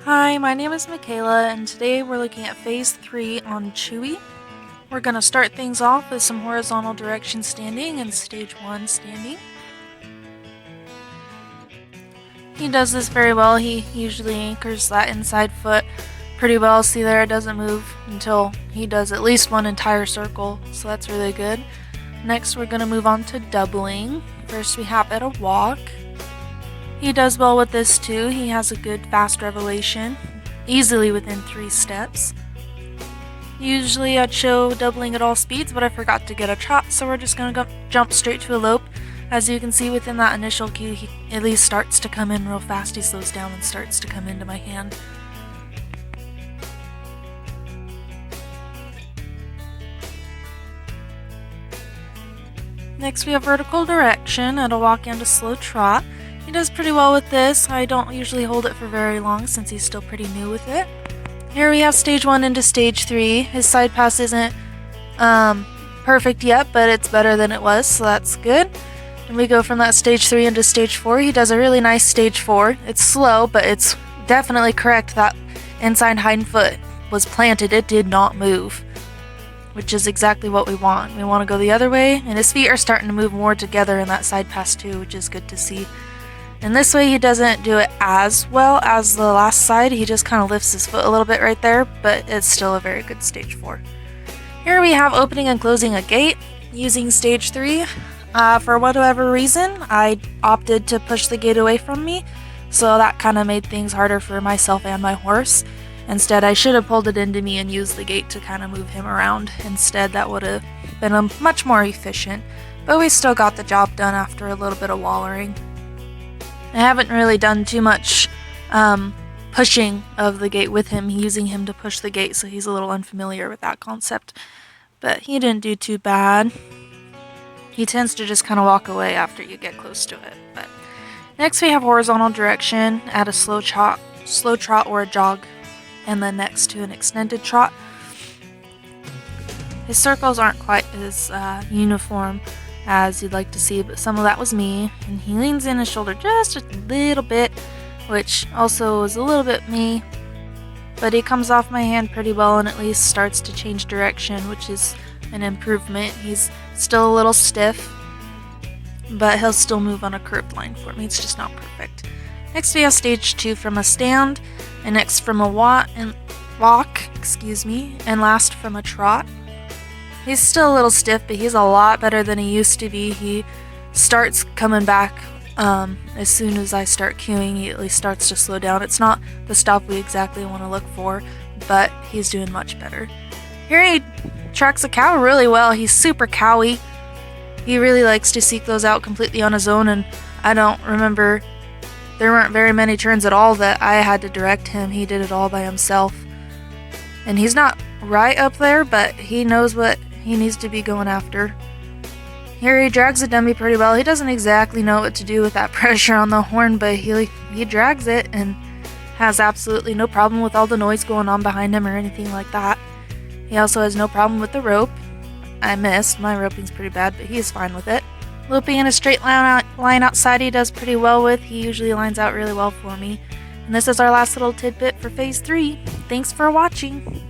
Hi, my name is Michaela, and today we're looking at Phase 3 on Chewy. We're going to start things off with some horizontal direction standing and Stage 1 standing. He does this very well. He usually anchors that inside foot pretty well. See there, it doesn't move until he does at least one entire circle, so that's really good. Next, we're going to move on to doubling. First, we hop at a walk. He does well with this too. He has a good fast revelation, easily within 3 steps. Usually I'd show doubling at all speeds, but I forgot to get a trot, so we're just going to jump straight to a lope. As you can see within that initial cue, he at least starts to come in real fast. He slows down and starts to come into my hand. Next we have vertical direction at a walk and a slow trot. He does pretty well with this. I don't usually hold it for very long since he's still pretty new with it. Here we have Stage 1 into Stage 3. His side pass isn't perfect yet, but it's better than it was, so that's good. And we go from that Stage 3 into Stage 4. He does a really nice Stage 4. It's slow, but it's definitely correct. That inside hind foot was planted. It did not move, which is exactly what we want. We want to go the other way, and his feet are starting to move more together in that side pass too, which is good to see. And this way he doesn't do it as well as the last side. He just kind of lifts his foot a little bit right there, but it's still a very good Stage 4. Here we have opening and closing a gate using Stage 3. For whatever reason, I opted to push the gate away from me, so that kind of made things harder for myself and my horse. Instead, I should have pulled it into me and used the gate to kind of move him around. Instead, that would have been much more efficient, but we still got the job done after a little bit of wallering. I haven't really done too much pushing of the gate with him, using him to push the gate, so he's a little unfamiliar with that concept. But he didn't do too bad. He tends to just kind of walk away after you get close to it. But next we have horizontal direction at a slow trot or a jog, and then next to an extended trot. His circles aren't quite as uniform as you'd like to see, but some of that was me, and he leans in his shoulder just a little bit, which also was a little bit me, but he comes off my hand pretty well and at least starts to change direction, which is an improvement. He's still a little stiff, but he'll still move on a curved line for me. It's just not perfect. Next we have Stage 2 from a stand, and next from a walk, and last from a trot. He's still a little stiff, but he's a lot better than he used to be. He starts coming back as soon as I start cueing. He at least starts to slow down. It's not the stop we exactly want to look for, but he's doing much better. Here he tracks a cow really well. He's super cowy. He really likes to seek those out completely on his own, and I don't remember, there weren't very many turns at all that I had to direct him. He did it all by himself. And he's not right up there, but he knows what he needs to be going after. Here he drags a dummy pretty well. He doesn't exactly know what to do with that pressure on the horn, but he drags it and has absolutely no problem with all the noise going on behind him or anything like that. He also has no problem with the rope. I missed. My roping's pretty bad, but he's fine with it. Looping in a straight line outside he does pretty well with. He usually lines out really well for me. And this is our last little tidbit for Phase 3. Thanks for watching.